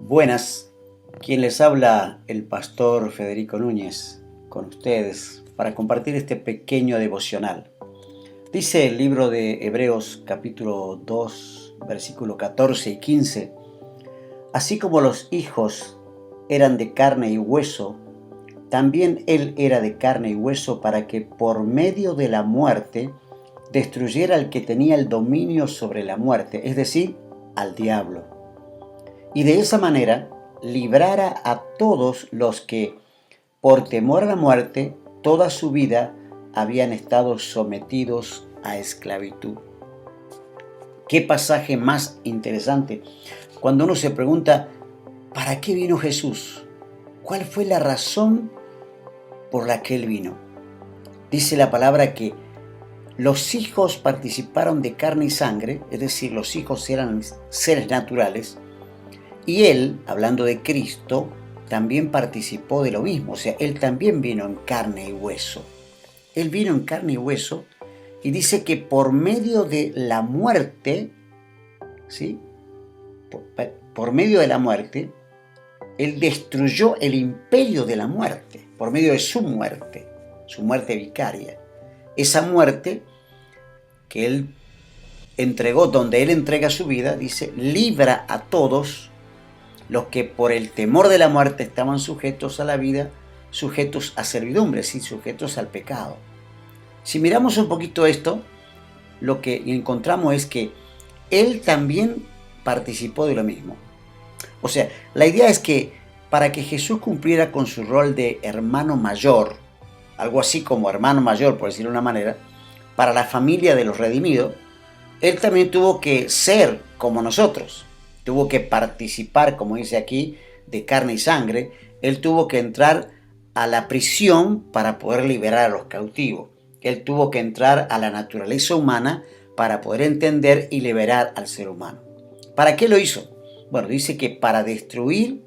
Buenas, quien les habla el pastor Federico Núñez con ustedes para compartir este pequeño devocional. Dice el libro de Hebreos capítulo 2, versículo 14 y 15, así como los hijos eran de carne y hueso, también él era de carne y hueso para que por medio de la muerte destruyera al que tenía el dominio sobre la muerte, es decir, al diablo. Y de esa manera librara a todos los que, por temor a la muerte, toda su vida habían estado sometidos a esclavitud. Qué pasaje más interesante cuando uno se pregunta, ¿para qué vino Jesús? ¿Cuál fue la razón por la que Él vino? Dice la palabra que los hijos participaron de carne y sangre, es decir, los hijos eran seres naturales, y Él, hablando de Cristo, también participó de lo mismo, o sea, Él también vino en carne y hueso. Él vino en carne y hueso y dice que por medio de la muerte, ¿sí? Por medio de la muerte, Él destruyó el imperio de la muerte, por medio de su muerte vicaria. Esa muerte que Él entregó, donde Él entrega su vida, dice, libra a todos los que por el temor de la muerte estaban sujetos a la vida, sujetos a servidumbre, ¿sí? Sujetos al pecado. Si miramos un poquito esto, lo que encontramos es que Él también participó de lo mismo. O sea, la idea es que para que Jesús cumpliera con su rol de hermano mayor, algo así como hermano mayor, por decirlo de una manera, para la familia de los redimidos, Él también tuvo que ser como nosotros. Tuvo que participar, como dice aquí, de carne y sangre. Él tuvo que entrar a la prisión para poder liberar a los cautivos. Él tuvo que entrar a la naturaleza humana para poder entender y liberar al ser humano. ¿Para qué lo hizo? Bueno, dice que para destruir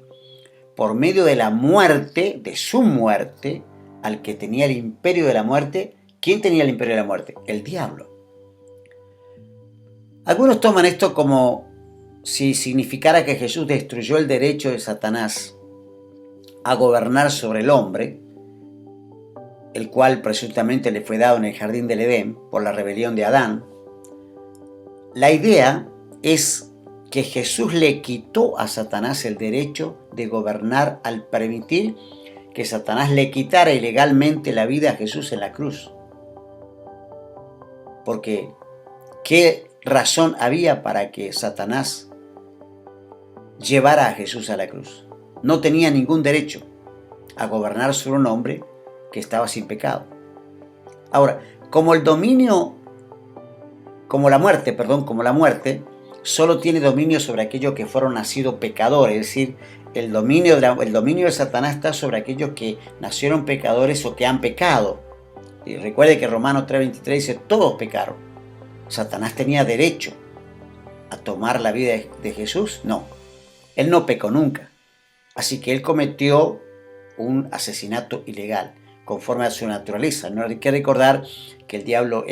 por medio de la muerte, de su muerte, al que tenía el imperio de la muerte. ¿Quién tenía el imperio de la muerte? El diablo. Algunos toman esto como si significara que Jesús destruyó el derecho de Satanás a gobernar sobre el hombre, el cual presuntamente le fue dado en el jardín del Edén por la rebelión de Adán. La idea es que Jesús le quitó a Satanás el derecho de gobernar al permitir que Satanás le quitara ilegalmente la vida a Jesús en la cruz. Porque, ¿qué razón había para que Satanás llevara a Jesús a la cruz? No tenía ningún derecho a gobernar sobre un hombre que estaba sin pecado. Ahora, como la muerte, solo tiene dominio sobre aquellos que fueron nacidos pecadores, es decir, el dominio de Satanás está sobre aquellos que nacieron pecadores o que han pecado. Y recuerde que Romanos 3:23 dice, todos pecaron. ¿Satanás tenía derecho a tomar la vida de Jesús? No. Él no pecó nunca, así que él cometió un asesinato ilegal, conforme a su naturaleza. No hay que recordar que el diablo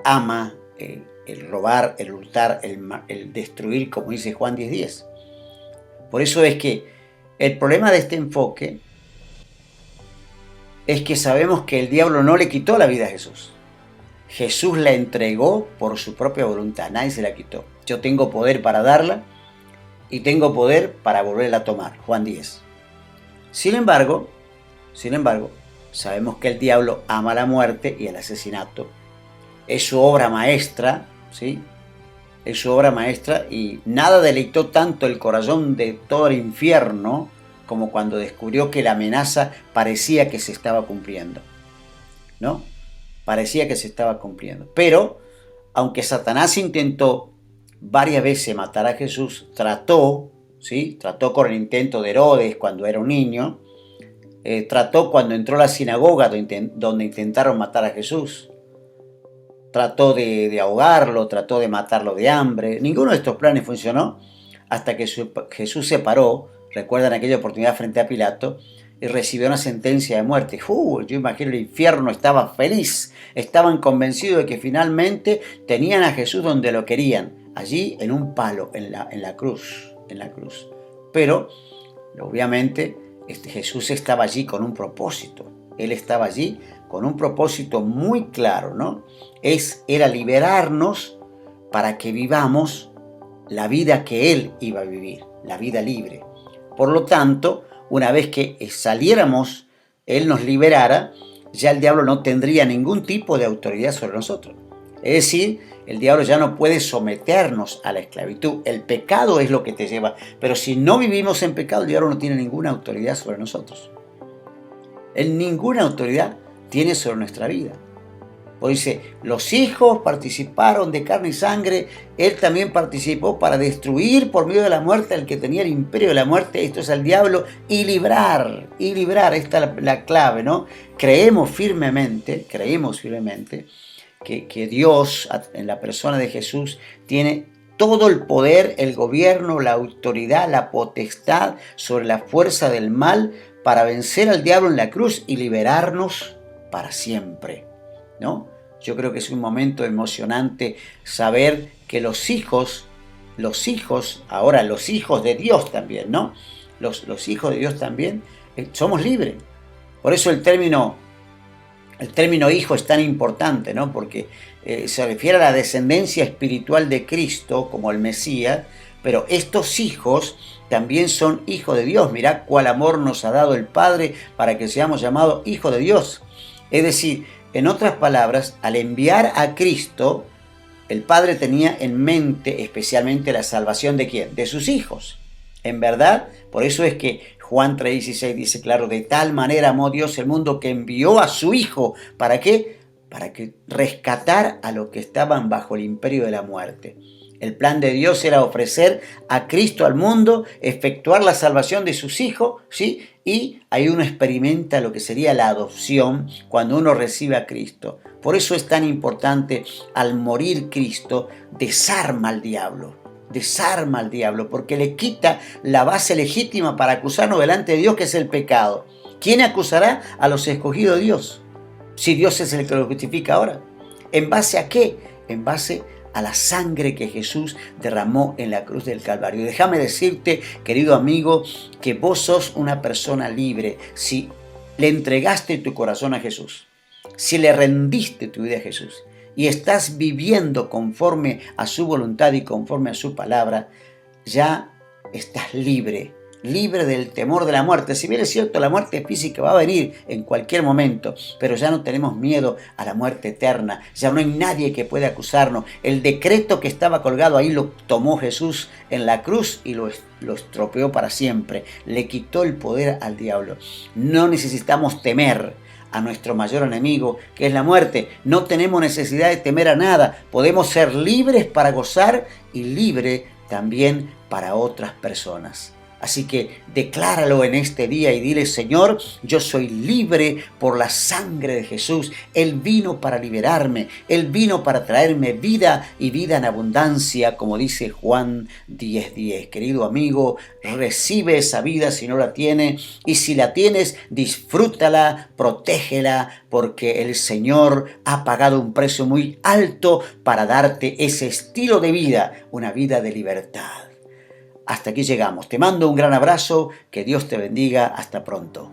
ama el robar, el hurtar, el destruir, como dice Juan 10:10. Por eso es que el problema de este enfoque es que sabemos que el diablo no le quitó la vida a Jesús. Jesús la entregó por su propia voluntad, nadie se la quitó. Yo tengo poder para darla y tengo poder para volverla a tomar, Juan 10. Sin embargo, sabemos que el diablo ama la muerte y el asesinato. Es su obra maestra, ¿sí? Es su obra maestra y nada deleitó tanto el corazón de todo el infierno como cuando descubrió que la amenaza parecía que se estaba cumpliendo, ¿no? Parecía que se estaba cumpliendo. Pero, aunque Satanás intentó varias veces matar a Jesús, trató con el intento de Herodes cuando era un niño, trató cuando entró a la sinagoga donde intentaron matar a Jesús, trató de ahogarlo, trató de matarlo de hambre. Ninguno de estos planes funcionó hasta que Jesús se paró, recuerdan aquella oportunidad frente a Pilato, y recibió una sentencia de muerte. Yo imagino el infierno estaba feliz, estaban convencidos de que finalmente tenían a Jesús donde lo querían, allí en un palo, en la cruz. Pero, obviamente, Jesús estaba allí con un propósito. Él estaba allí con un propósito muy claro, ¿no? Era liberarnos para que vivamos la vida que Él iba a vivir, la vida libre. Por lo tanto, una vez que saliéramos, Él nos liberara, ya el diablo no tendría ningún tipo de autoridad sobre nosotros. Es decir, el diablo ya no puede someternos a la esclavitud. El pecado es lo que te lleva. Pero si no vivimos en pecado, el diablo no tiene ninguna autoridad sobre nosotros. Él ninguna autoridad tiene sobre nuestra vida. Pues dice, los hijos participaron de carne y sangre, él también participó para destruir por medio de la muerte al que tenía el imperio de la muerte, esto es al diablo, y librar, esta es la clave, ¿no? Creemos firmemente que Dios, en la persona de Jesús, tiene todo el poder, el gobierno, la autoridad, la potestad sobre la fuerza del mal para vencer al diablo en la cruz y liberarnos para siempre, ¿no? Yo creo que es un momento emocionante saber que los hijos, ahora los hijos de Dios también, ¿no? Los hijos de Dios también somos libres. Por eso el término hijo es tan importante, ¿no? Porque se refiere a la descendencia espiritual de Cristo como el Mesías, pero estos hijos también son hijos de Dios. Mirá cuál amor nos ha dado el Padre para que seamos llamados hijos de Dios. Es decir, en otras palabras, al enviar a Cristo, el Padre tenía en mente especialmente la salvación ¿de quién? De sus hijos. En verdad, por eso es que Juan 3:16 dice claro, de tal manera amó Dios el mundo que envió a su Hijo. ¿Para qué? Para que rescatar a los que estaban bajo el imperio de la muerte. El plan de Dios era ofrecer a Cristo al mundo, efectuar la salvación de sus hijos, ¿sí? Y ahí uno experimenta lo que sería la adopción cuando uno recibe a Cristo. Por eso es tan importante, al morir Cristo, desarma al diablo, porque le quita la base legítima para acusarnos delante de Dios, que es el pecado. ¿Quién acusará a los escogidos de Dios? Si Dios es el que lo justifica ahora. ¿En base a qué? En base a la sangre que Jesús derramó en la cruz del Calvario. Déjame decirte, querido amigo, que vos sos una persona libre si le entregaste tu corazón a Jesús, si le rendiste tu vida a Jesús y estás viviendo conforme a su voluntad y conforme a su palabra, ya estás libre del temor de la muerte. Si bien es cierto, la muerte física va a venir en cualquier momento, pero ya no tenemos miedo a la muerte eterna. Ya no hay nadie que pueda acusarnos. El decreto que estaba colgado ahí lo tomó Jesús en la cruz y lo estropeó para siempre. Le quitó el poder al diablo. No necesitamos temer a nuestro mayor enemigo, que es la muerte. No tenemos necesidad de temer a nada. Podemos ser libres para gozar y libre también para otras personas. Así que decláralo en este día y dile, Señor, yo soy libre por la sangre de Jesús. Él vino para liberarme. Él vino para traerme vida y vida en abundancia, como dice Juan 10:10. Querido amigo, recibe esa vida si no la tienes. Y si la tienes, disfrútala, protégela, porque el Señor ha pagado un precio muy alto para darte ese estilo de vida, una vida de libertad. Hasta aquí llegamos. Te mando un gran abrazo. Que Dios te bendiga. Hasta pronto.